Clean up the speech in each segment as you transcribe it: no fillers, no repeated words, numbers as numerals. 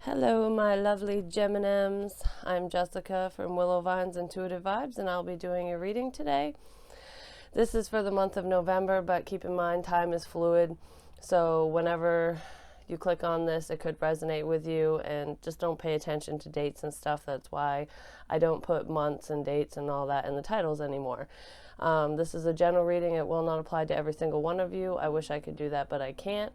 Hello, my lovely Geminims. I'm Jessica from Willow Vine's Intuitive Vibes, and I'll be doing a reading today. This is for the month of November, but keep in mind time is fluid, so whenever you click on this, it could resonate with you, and just don't pay attention to dates and stuff. That's why I don't put months and dates and all that in the titles anymore. This is a general reading. It will not apply to every single one of you. I wish I could do that, but I can't.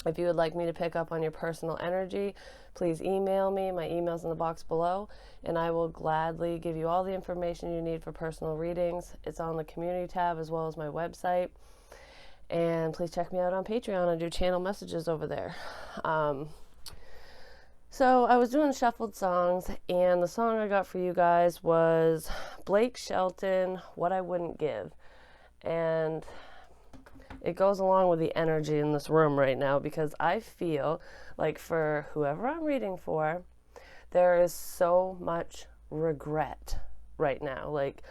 If you would like me to pick up on your personal energy, please email me. My email's in the box below, and I will gladly give you all the information you need for personal readings. It's on the community tab as well as my website. And please check me out on Patreon. I do channel messages over there. So I was doing shuffled songs, and the song I got for you guys was Blake Shelton, What I Wouldn't Give. And it goes along with the energy in this room right now, because I feel like for whoever I'm reading for, there is so much regret right now. Like,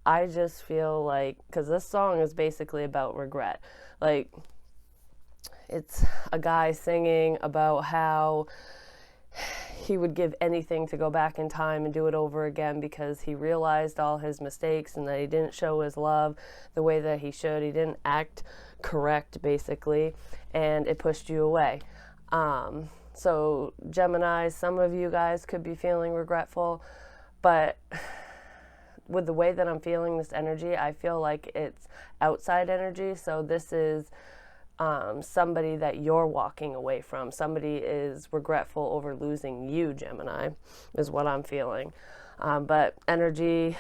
I just feel like, because this song is basically about regret. Like, it's a guy singing about how he would give anything to go back in time and do it over again, because he realized all his mistakes and that he didn't show his love the way that he should. He didn't act correct, basically, and it pushed you away. So Gemini, some of you guys could be feeling regretful, but with the way that I'm feeling this energy, I feel like it's outside energy. So this is somebody that you're walking away from. Somebody is regretful over losing you, Gemini, is what I'm feeling. But energy,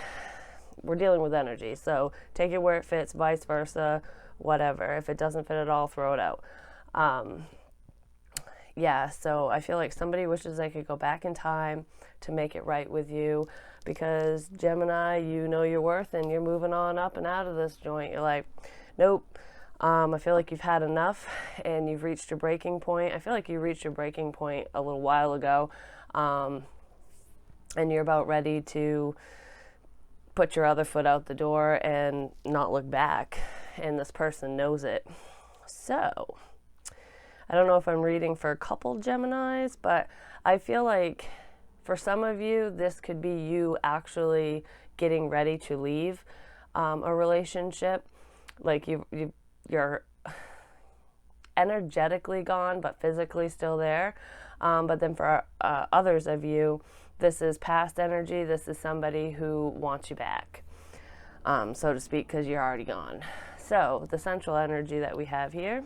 we're dealing with energy, so take it where it fits, vice versa, whatever. If it doesn't fit at all, throw it out. Yeah, so I feel like somebody wishes they could go back in time to make it right with you, because Gemini, you know your worth and you're moving on up and out of this joint. You're like, nope. I feel like you've had enough and you've reached your breaking point. I feel like you reached your breaking point a little while ago, and you're about ready to put your other foot out the door and not look back, and this person knows it. So I don't know if I'm reading for a couple Geminis, but I feel like for some of you, this could be you actually getting ready to leave a relationship. Like you're energetically gone, but physically still there. But then for others of you, this is past energy. This is somebody who wants you back, so to speak, because you're already gone. So the central energy that we have here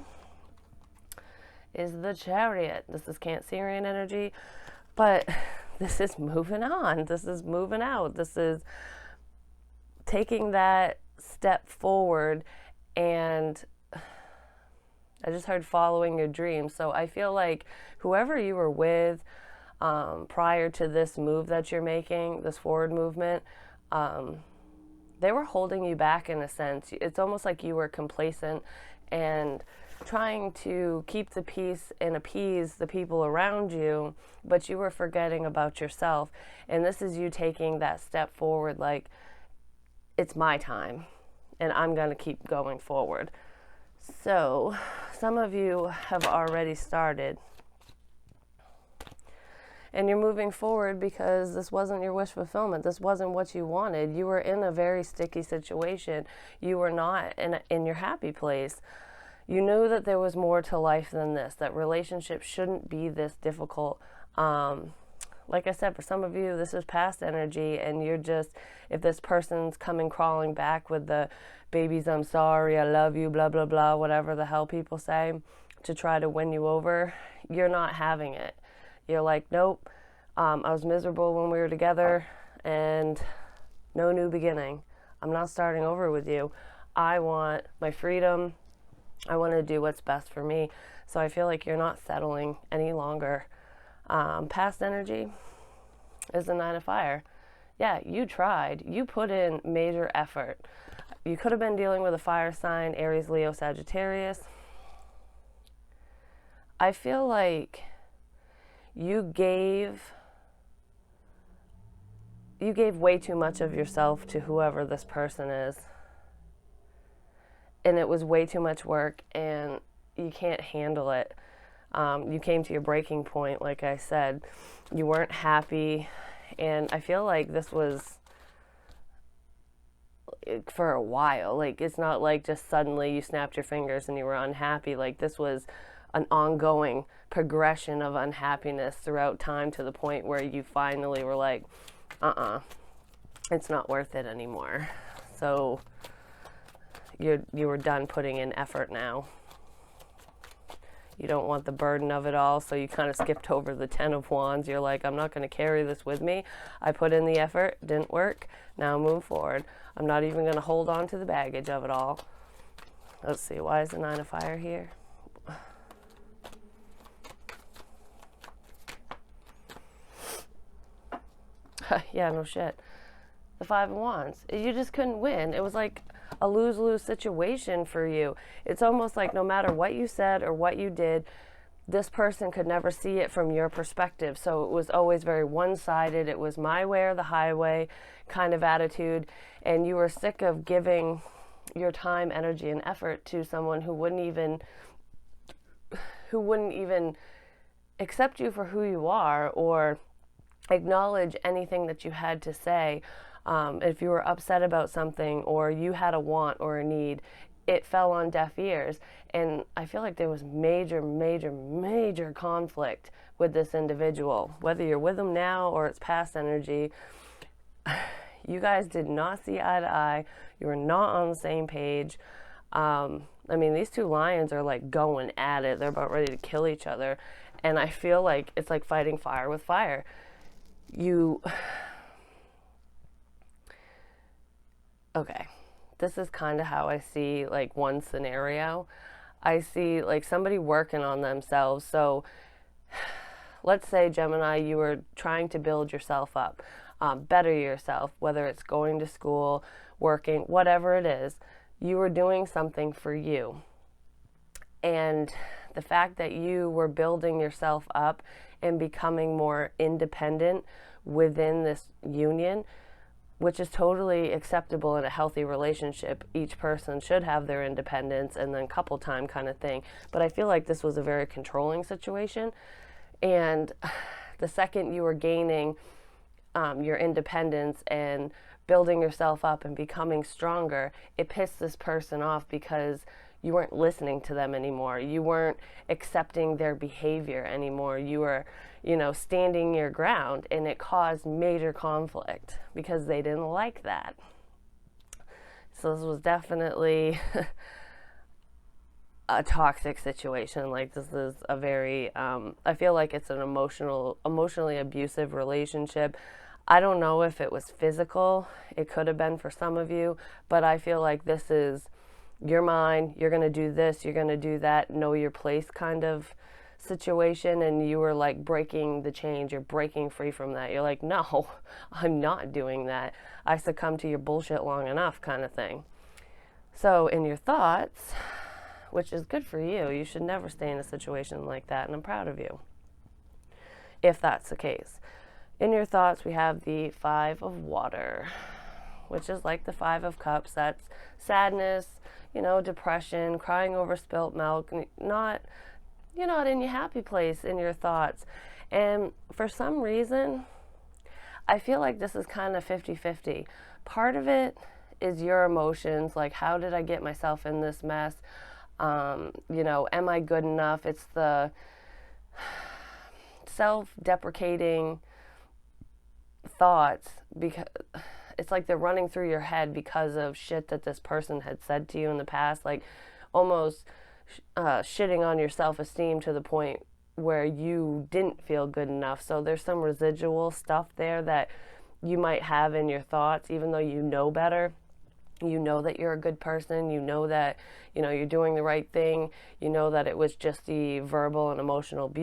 is the Chariot. This is Cancerian energy, but this is moving on. This is moving out. This is taking that step forward. And I just heard following your dreams. So I feel like whoever you were with prior to this move that you're making, this forward movement, they were holding you back in a sense. It's almost like you were complacent and trying to keep the peace and appease the people around you, but you were forgetting about yourself. And this is you taking that step forward, like, it's my time and I'm going to keep going forward. So some of you have already started, and you're moving forward because this wasn't your wish fulfillment. This wasn't what you wanted. You were in a very sticky situation. You were not in your happy place. You knew that there was more to life than this, that relationships shouldn't be this difficult. Like I said, for some of you, this is past energy, and you're just, if this person's coming crawling back with the babies, I'm sorry, I love you, blah, blah, blah, whatever the hell people say, to try to win you over, you're not having it. You're like, nope, I was miserable when we were together, and no new beginning. I'm not starting over with you. I want my freedom. I want to do what's best for me. So I feel like you're not settling any longer. Past energy is the Nine of Fire. Yeah, you tried. You put in major effort. You could have been dealing with a fire sign, Aries, Leo, Sagittarius. I feel like you gave way too much of yourself to whoever this person is. And it was way too much work, and you can't handle it. You came to your breaking point, like I said. You weren't happy, and I feel like this was for a while. Like, it's not like just suddenly you snapped your fingers and you were unhappy. Like, this was an ongoing progression of unhappiness throughout time, to the point where you finally were like, it's not worth it anymore. So you were done putting in effort now. You don't want the burden of it all, so you kind of skipped over the 10 of Wands. You're like, I'm not going to carry this with me. I put in the effort, didn't work, now move forward. I'm not even going to hold on to the baggage of it all. Let's see, why is the 9 of Fire here? Yeah, no shit. The 5 of Wands. You just couldn't win. It was like a lose-lose situation for you. It's almost like no matter what you said or what you did, this person could never see it from your perspective. So it was always very one-sided. It was my way or the highway kind of attitude. And you were sick of giving your time, energy, and effort to someone who wouldn't even accept you for who you are or acknowledge anything that you had to say. If you were upset about something or you had a want or a need, it fell on deaf ears. And I feel like there was major, major, major conflict with this individual. Whether you're with them now or it's past energy, you guys did not see eye to eye. You were not on the same page. I mean, these two lions are like going at it. They're about ready to kill each other. And I feel like it's like fighting fire with fire. Okay, this is kind of how I see like one scenario. I see like somebody working on themselves. So let's say, Gemini, you were trying to build yourself up, better yourself, whether it's going to school, working, whatever it is. You were doing something for you. And the fact that you were building yourself up and becoming more independent within this union, which is totally acceptable in a healthy relationship. Each person should have their independence and then couple time kind of thing. But I feel like this was a very controlling situation. And the second you were gaining your independence and building yourself up and becoming stronger, it pissed this person off because you weren't listening to them anymore. You weren't accepting their behavior anymore. You were, standing your ground, and it caused major conflict because they didn't like that. So this was definitely a toxic situation. Like, this is a very, I feel like it's an emotionally abusive relationship. I don't know if it was physical. It could have been for some of you, but I feel like this is, you're mine, you're going to do this, you're going to do that, know your place kind of situation. And you were like breaking the chains, you're breaking free from that. You're like, no, I'm not doing that. I succumbed to your bullshit long enough kind of thing. So in your thoughts, which is good for you, you should never stay in a situation like that. And I'm proud of you if that's the case. In your thoughts, we have the 5 of Water, which is like the 5 of Cups. That's sadness, depression, crying over spilt milk, you're not in your happy place in your thoughts. And for some reason, I feel like this is kind of 50-50. Part of it is your emotions, like, how did I get myself in this mess? Am I good enough? It's the self-deprecating thoughts, because it's like they're running through your head because of shit that this person had said to you in the past, like almost shitting on your self-esteem to the point where you didn't feel good enough. So there's some residual stuff there that you might have in your thoughts, even though you know better. You know that you're a good person. You know that, you're doing the right thing. You know that it was just the verbal and emotional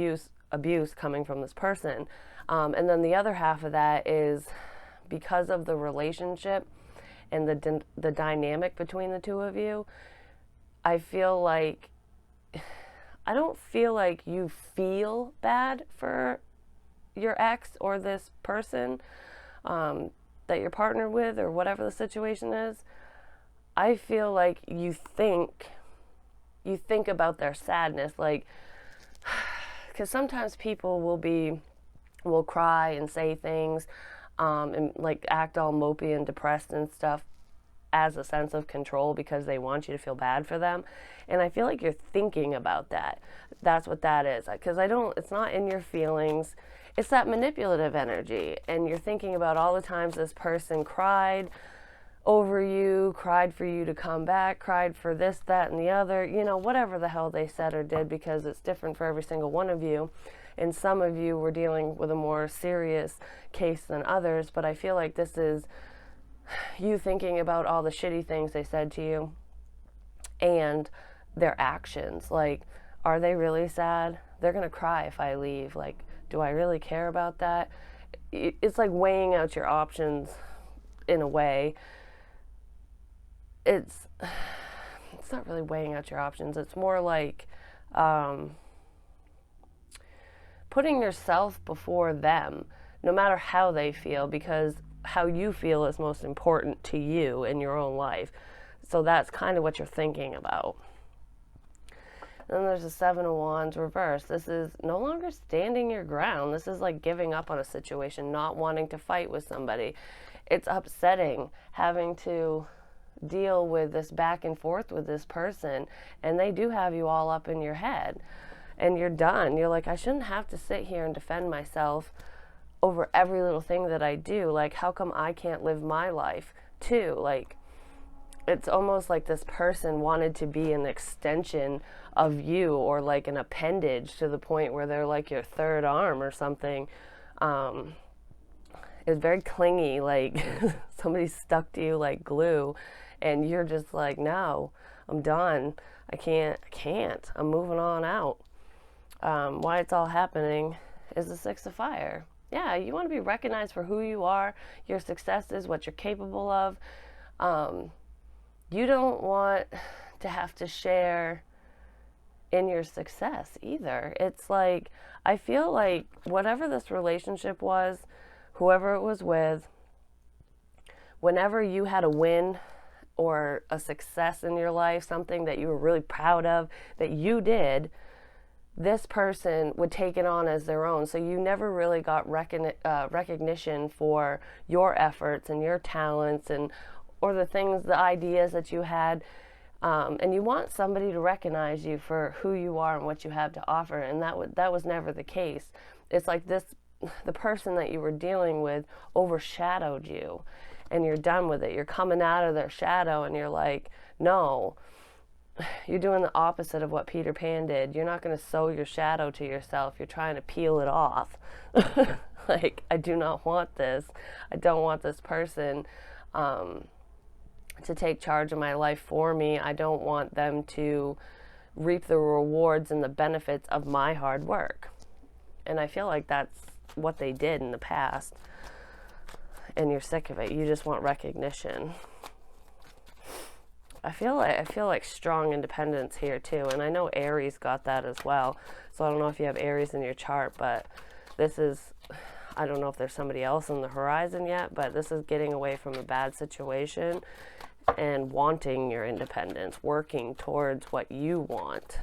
abuse coming from this person. And then the other half of that is because of the relationship and the dynamic between the two of you. I don't feel like you feel bad for your ex or this person that you're partnered with, or whatever the situation is. I feel like you think about their sadness, like, because sometimes people will cry and say things, and like act all mopey and depressed and stuff as a sense of control because they want you to feel bad for them. And I feel like you're thinking about that. That's what that is. Because it's not in your feelings. It's that manipulative energy. And you're thinking about all the times this person cried over you, cried for you to come back, cried for this, that, and the other, whatever the hell they said or did, because it's different for every single one of you. And some of you were dealing with a more serious case than others, but I feel like this is you thinking about all the shitty things they said to you and their actions. Like, are they really sad? They're going to cry if I leave. Like, do I really care about that? It's like weighing out your options in a way. It's not really weighing out your options. It's more like putting yourself before them, no matter how they feel, because how you feel is most important to you in your own life. So that's kind of what you're thinking about. Then there's the Seven of Wands reversed. This is no longer standing your ground. This is like giving up on a situation, not wanting to fight with somebody. It's upsetting having to deal with this back and forth with this person, and they do have you all up in your head, and you're done. You're like, I shouldn't have to sit here and defend myself over every little thing that I do. Like, how come I can't live my life too? Like, it's almost like this person wanted to be an extension of you, or like an appendage, to the point where they're like your third arm or something. It's very clingy, like somebody stuck to you like glue, and you're just like, no, I'm done. I can't. I'm moving on out. Why it's all happening is the Six of Fire. Yeah, you want to be recognized for who you are, your successes, what you're capable of. You don't want to have to share in your success either. It's like, I feel like whatever this relationship was, whoever it was with, whenever you had a win or a success in your life, something that you were really proud of that you did, this person would take it on as their own. So you never really got recognition for your efforts and your talents, and or the things, the ideas that you had. And you want somebody to recognize you for who you are and what you have to offer. And that was never the case. It's like the person that you were dealing with overshadowed you, and you're done with it. You're coming out of their shadow, and you're like, no. You're doing the opposite of what Peter Pan did. You're not going to sew your shadow to yourself. You're trying to peel it off. Like, I do not want this. I don't want this person to take charge of my life for me. I don't want them to reap the rewards and the benefits of my hard work. And I feel like that's what they did in the past. And you're sick of it. You just want recognition. I feel like strong independence here too, and I know Aries got that as well. So I don't know if you have Aries in your chart, but this is, I don't know if there's somebody else on the horizon yet, but this is getting away from a bad situation and wanting your independence, working towards what you want,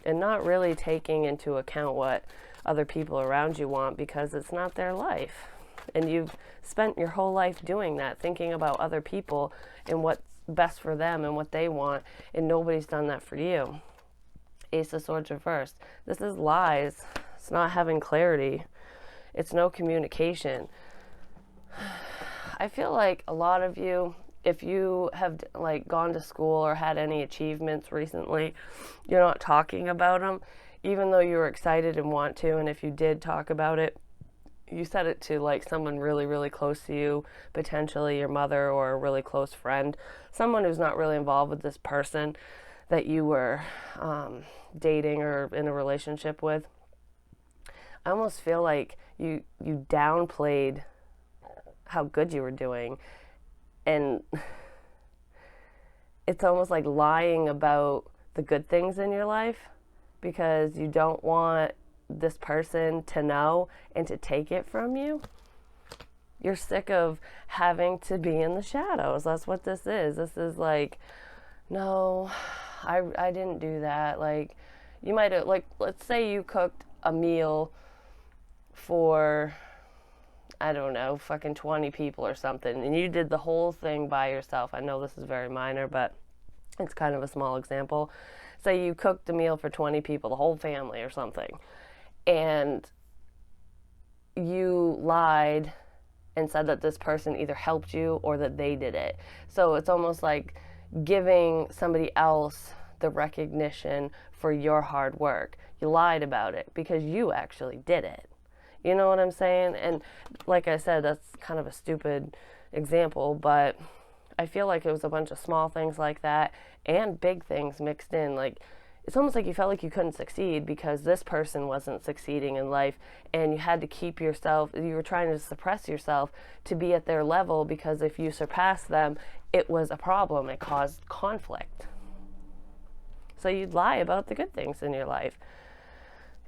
and not really taking into account what other people around you want, because it's not their life. And you've spent your whole life doing that, thinking about other people and what's best for them and what they want, and nobody's done that for you. Ace of Swords reversed. This is lies. It's not having clarity. It's no communication. I feel like a lot of you, if you have like gone to school or had any achievements recently, you're not talking about them, even though you were excited and want to. And if you did talk about it, you said it to like someone really, really close to you, potentially your mother or a really close friend, someone who's not really involved with this person that you were dating or in a relationship with. I almost feel like you downplayed how good you were doing, and it's almost like lying about the good things in your life because you don't want this person to know and to take it from you. You're sick of having to be in the shadows. That's what this is. This is like, no, I didn't do that. Like, you might have, like, let's say you cooked a meal for, I don't know, fucking 20 people or something, and you did the whole thing by yourself. I know this is very minor, but it's kind of a small example. Say you cooked a meal for 20 people, the whole family or something, and you lied and said that this person either helped you or that they did it. So it's almost like giving somebody else the recognition for your hard work. You lied about it because you actually did it. You know what I'm saying? And like I said, that's kind of a stupid example, but I feel like it was a bunch of small things like that and big things mixed in. Like, it's almost like you felt like you couldn't succeed because this person wasn't succeeding in life, and you had to keep yourself, you were trying to suppress yourself to be at their level, because if you surpassed them, it was a problem. It caused conflict. So you'd lie about the good things in your life,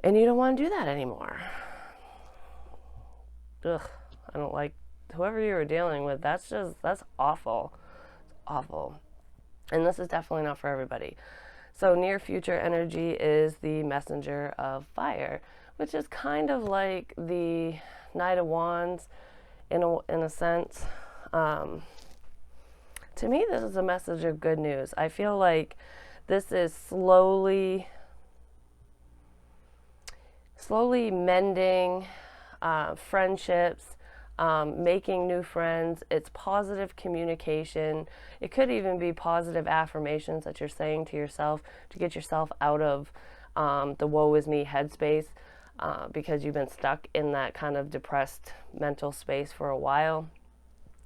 and you don't want to do that anymore. Ugh, I don't like whoever you were dealing with. That's awful. It's awful. And this is definitely not for everybody. So near future energy is the messenger of fire, which is kind of like the Knight of Wands in a sense. To me, this is a message of good news. I feel like this is slowly mending friendships, making new friends. It's positive communication. It could even be positive affirmations that you're saying to yourself to get yourself out of the woe is me headspace, because you've been stuck in that kind of depressed mental space for a while.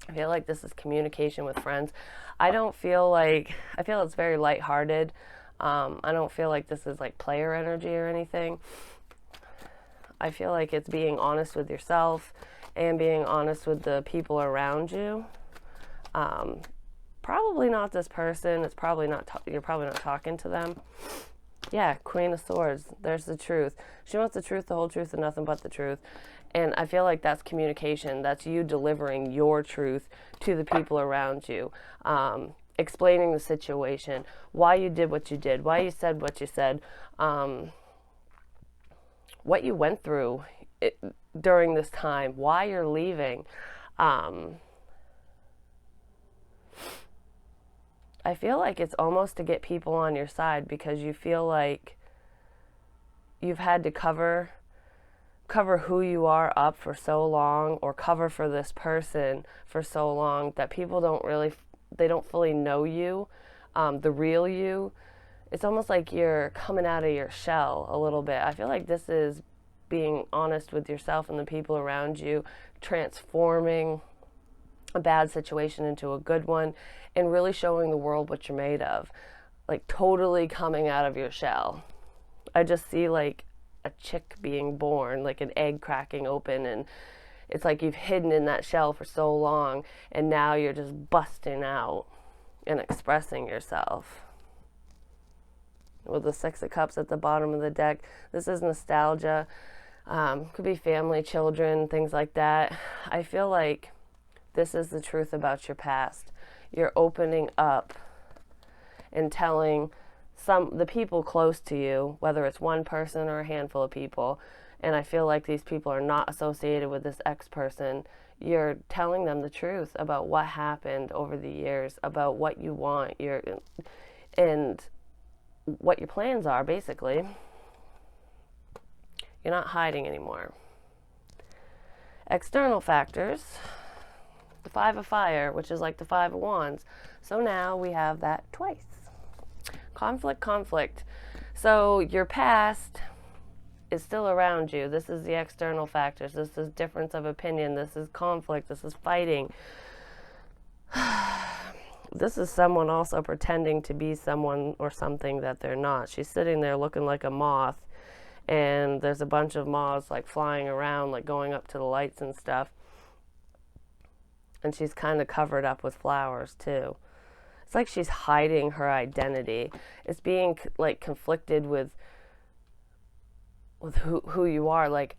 I feel like this is communication with friends. I feel it's very lighthearted. I don't feel like this is like player energy or anything. I feel like it's being honest with yourself and being honest with the people around you. Probably not this person. It's probably not. You're probably not talking to them. Yeah, Queen of Swords. There's the truth. She wants the truth, the whole truth, and nothing but the truth. And I feel like that's communication. That's you delivering your truth to the people around you. Explaining the situation, why you did what you did, why you said what you said, what you went through during this time, why you're leaving. I feel like it's almost to get people on your side, because you feel like you've had to cover who you are up for so long, or cover for this person for so long, that people they don't fully know you, the real you. It's almost like you're coming out of your shell a little bit. I feel like this is being honest with yourself and the people around you, transforming a bad situation into a good one, and really showing the world what you're made of. Like, totally coming out of your shell. I just see like a chick being born, like an egg cracking open, and it's like you've hidden in that shell for so long, and now you're just busting out and expressing yourself. With the Six of Cups at the bottom of the deck, this is nostalgia. Could be family, children, things like that. I feel like this is the truth about your past. You're opening up and telling the people close to you, whether it's one person or a handful of people, and I feel like these people are not associated with this ex-person. You're telling them the truth about what happened over the years, about what you want, and what your plans are, basically. You're not hiding anymore. External factors, the Five of Fire, which is like the Five of Wands. So now we have that twice. Conflict. So your past is still around you. This is the external factors. This is difference of opinion. This is conflict. This is fighting. This is someone also pretending to be someone or something that they're not. She's sitting there looking like a moth, and there's a bunch of moths like flying around, like going up to the lights and stuff. And she's kind of covered up with flowers too. It's like she's hiding her identity. It's being like conflicted with who you are. Like,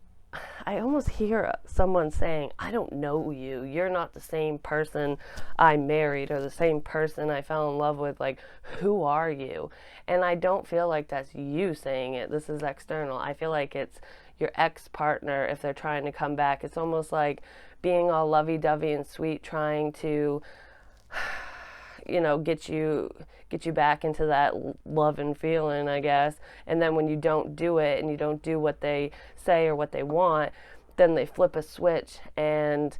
I almost hear someone saying, I don't know you. You're not the same person I married or the same person I fell in love with. Like, who are you? And I don't feel like that's you saying it. This is external. I feel like it's your ex-partner if they're trying to come back. It's almost like being all lovey-dovey and sweet, trying to, get you back into that love and feeling, I guess. And then when you don't do it and you don't do what they say or what they want, then they flip a switch and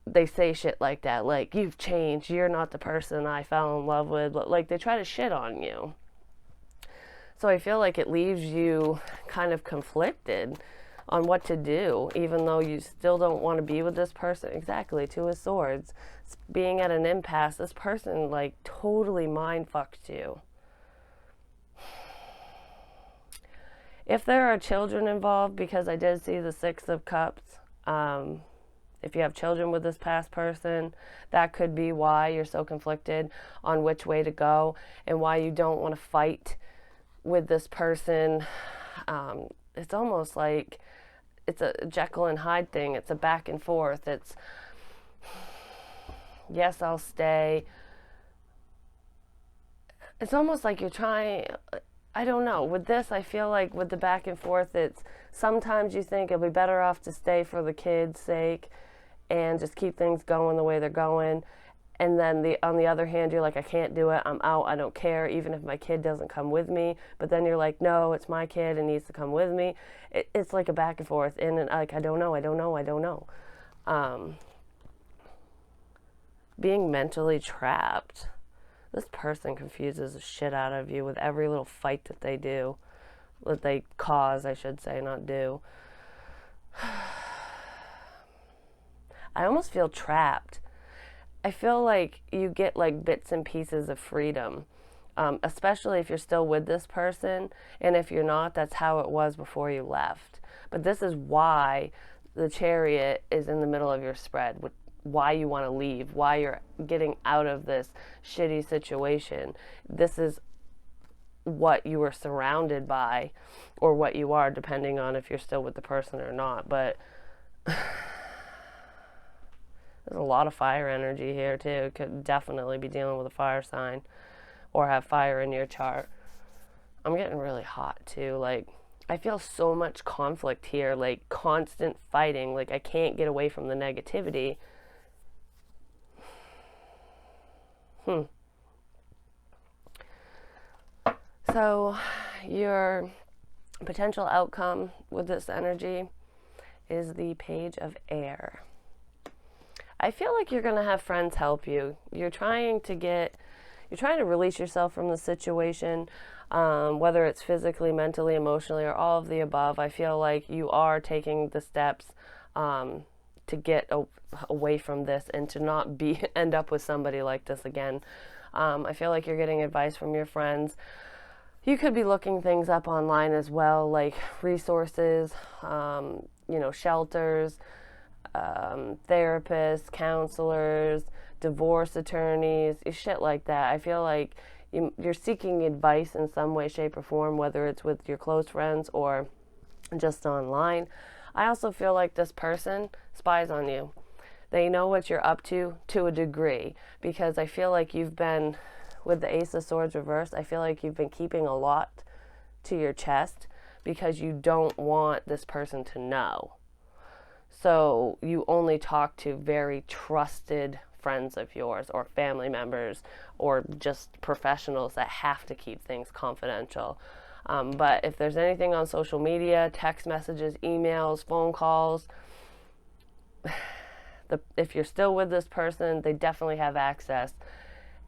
they say shit like that, like, you've changed, you're not the person I fell in love with. Like, they try to shit on you. So I feel like it leaves you kind of conflicted on what to do, even though you still don't want to be with this person. Exactly, Two of Swords. Being at an impasse, this person, like, totally mind fucked you. If there are children involved, because I did see the Six of Cups, if you have children with this past person, that could be why you're so conflicted on which way to go and why you don't want to fight with this person. It's almost like it's a Jekyll and Hyde thing. It's a back and forth. It's, yes, I'll stay. It's almost like you're trying, I don't know. With this, I feel like with the back and forth, it's sometimes you think it'll be better off to stay for the kids' sake and just keep things going the way they're going. And then on the other hand, you're like, I can't do it. I'm out. I don't care, even if my kid doesn't come with me. But then you're like, no, it's my kid. It needs to come with me. It's like a back and forth. And like, I don't know. Being mentally trapped. This person confuses the shit out of you with every little fight that they do. That they cause, I should say, not do. I almost feel trapped. I feel like you get like bits and pieces of freedom, especially if you're still with this person. And if you're not, that's how it was before you left. But this is why the Chariot is in the middle of your spread, why you want to leave, why you're getting out of this shitty situation. This is what you were surrounded by, or what you are, depending on if you're still with the person or not. But there's a lot of fire energy here, too. Could definitely be dealing with a fire sign or have fire in your chart. I'm getting really hot, too. Like, I feel so much conflict here, like constant fighting. Like, I can't get away from the negativity. So, your potential outcome with this energy is the Page of Air. I feel like you're going to have friends help you. You're trying to release yourself from the situation, whether it's physically, mentally, emotionally, or all of the above. I feel like you are taking the steps to get away from this and to not end up with somebody like this again. I feel like you're getting advice from your friends. You could be looking things up online as well, like resources, shelters, therapists, counselors, divorce attorneys, shit like that. I feel like you're seeking advice in some way, shape, or form, whether it's with your close friends or just online. I also feel like this person spies on you. They know what you're up to a degree, because I feel like you've been, with the Ace of Swords reversed, I feel like you've been keeping a lot to your chest because you don't want this person to know. So you only talk to very trusted friends of yours or family members or just professionals that have to keep things confidential. But if there's anything on social media, text messages, emails, phone calls, if you're still with this person, they definitely have access.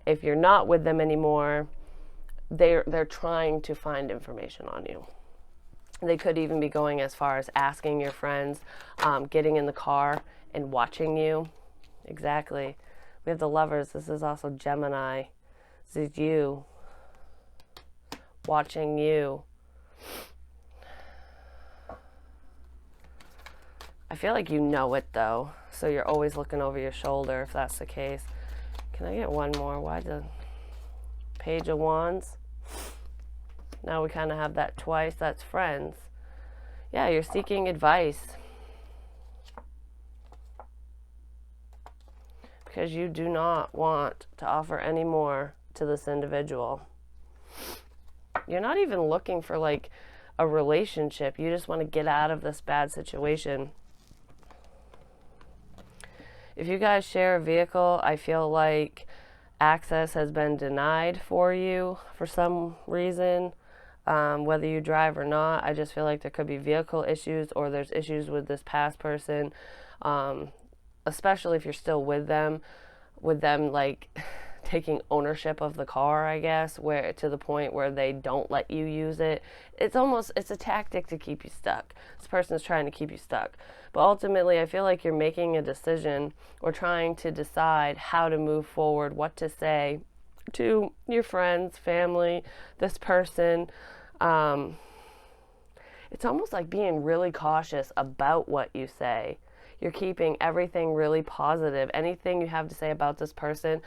If you're not with them anymore, they're trying to find information on you. They could even be going as far as asking your friends, getting in the car and watching you. Exactly. We have the Lovers. This is also Gemini. This is you. Watching you. I feel like you know it, though. So you're always looking over your shoulder if that's the case. Can I get one more? Why the Page of Wands? Now we kind of have that twice. That's friends. Yeah, you're seeking advice. Because you do not want to offer any more to this individual. You're not even looking for, like, a relationship. You just want to get out of this bad situation. If you guys share a vehicle, I feel like access has been denied for you for some reason. Whether you drive or not, I just feel like there could be vehicle issues, or there's issues with this past person, especially if you're still with them like taking ownership of the car, I guess, where to the point where they don't let you use it. It's a tactic to keep you stuck. This person is trying to keep you stuck. But ultimately, I feel like you're making a decision or trying to decide how to move forward, what to say to your friends, family, this person. It's almost like being really cautious about what you say. You're keeping everything really positive. Anything you have to say about this person,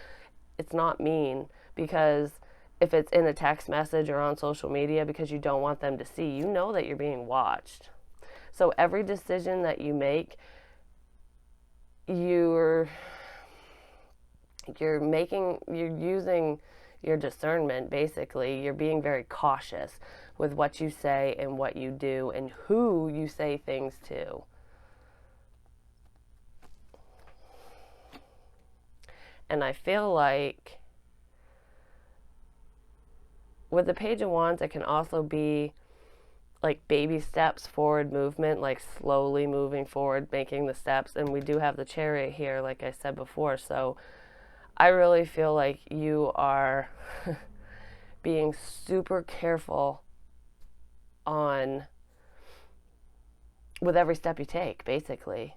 it's not mean, because if it's in a text message or on social media, because you don't want them to see, you know that you're being watched. So every decision that you make, you're using your discernment, basically. You're being very cautious with what you say and what you do and who you say things to. And I feel like with the Page of Wands, it can also be like baby steps forward movement, like slowly moving forward, making the steps. And we do have the Chariot here, like I said before. So I really feel like you are being super careful with every step you take, basically.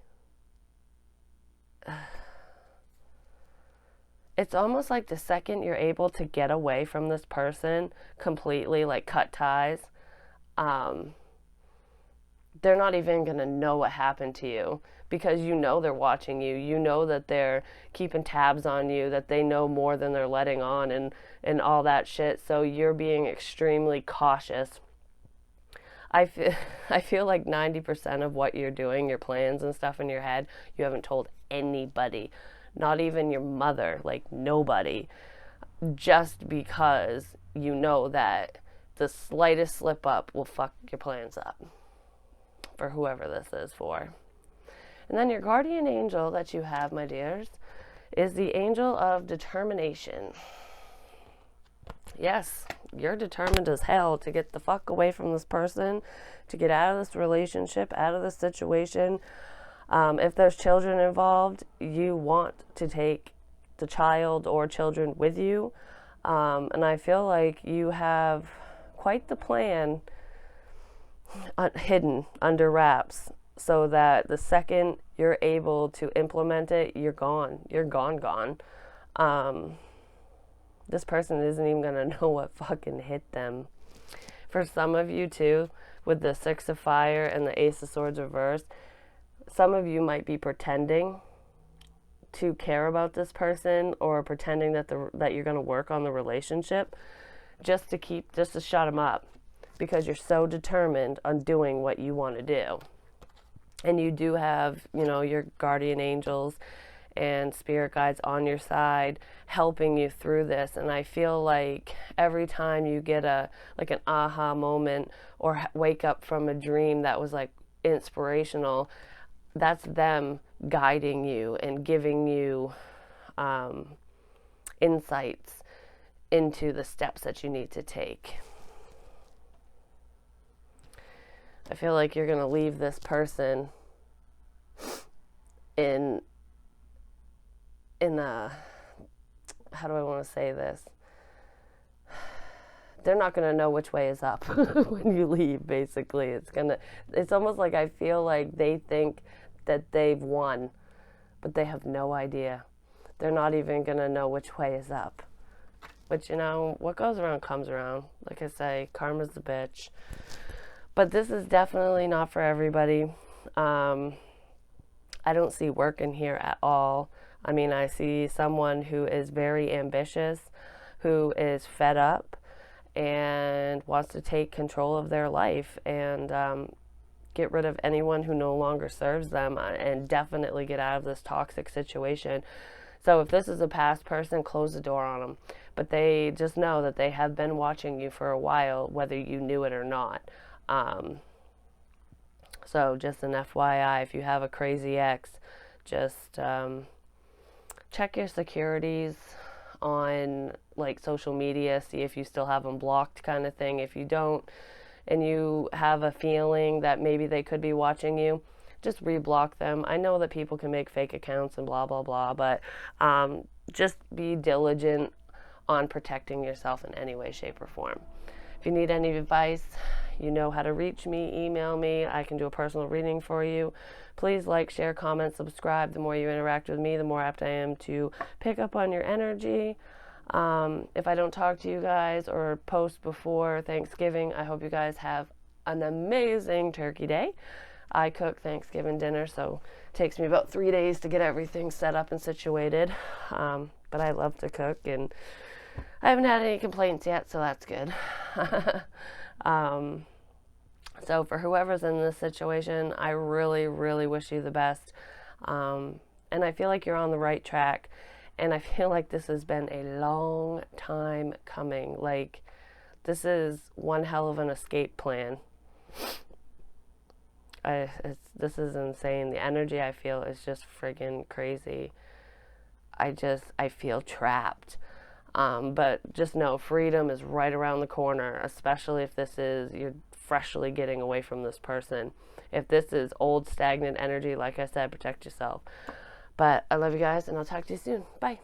It's almost like the second you're able to get away from this person completely, like cut ties, they're not even going to know what happened to you, because you know they're watching you. You know that they're keeping tabs on you, that they know more than they're letting on, and all that shit. So you're being extremely cautious. I feel like 90% of what you're doing, your plans and stuff in your head, you haven't told anybody. Not even your mother, like nobody, just because you know that the slightest slip up will fuck your plans up for whoever this is for. And then your guardian angel that you have, my dears, is the angel of determination. Yes, you're determined as hell to get the fuck away from this person, to get out of this relationship, out of this situation. If there's children involved, you want to take the child or children with you. And I feel like you have quite the plan hidden under wraps, so that the second you're able to implement it, you're gone. You're gone. This person isn't even going to know what fucking hit them. For some of you, too, with the Six of Fire and the Ace of Swords reversed, some of you might be pretending to care about this person, or pretending that you're going to work on the relationship just to shut them up, because you're so determined on doing what you want to do. And you do have, your guardian angels and spirit guides on your side helping you through this. And I feel like every time you get an aha moment, or wake up from a dream that was like inspirational, that's them guiding you and giving you insights into the steps that you need to take. I feel like you're going to leave this person in a, how do I want to say this? They're not going to know which way is up when you leave, basically. It's almost like I feel like they think that they've won, but they have no idea. They're not even going to know which way is up. But what goes around comes around. Like I say, karma's a bitch. But this is definitely not for everybody. I don't see work in here at all. I mean, I see someone who is very ambitious, who is fed up, and wants to take control of their life and get rid of anyone who no longer serves them, and definitely get out of this toxic situation. So if this is a past person, close the door on them. But they just know that they have been watching you for a while, whether you knew it or not. So just an FYI, if you have a crazy ex, just check your securities on like social media, see if you still have them blocked, kind of thing. If you don't, and you have a feeling that maybe they could be watching you, just reblock them. I know that people can make fake accounts and blah blah blah, but just be diligent on protecting yourself in any way, shape, or form. If you need any advice, you know how to reach me. Email me. I can do a personal reading for you. Please like, share, comment, subscribe. The more you interact with me, the more apt I am to pick up on your energy. If I don't talk to you guys or post before Thanksgiving, I hope you guys have an amazing turkey day. I cook Thanksgiving dinner, so it takes me about 3 days to get everything set up and situated. But I love to cook, and I haven't had any complaints yet, so that's good. So for whoever's in this situation, I really, really wish you the best. And I feel like you're on the right track. And I feel like this has been a long time coming. Like, this is one hell of an escape plan. This is insane. The energy I feel is just friggin' crazy. I feel trapped. But just know freedom is right around the corner, especially if you're freshly getting away from this person. If this is old, stagnant energy, like I said, protect yourself. But I love you guys, and I'll talk to you soon. Bye.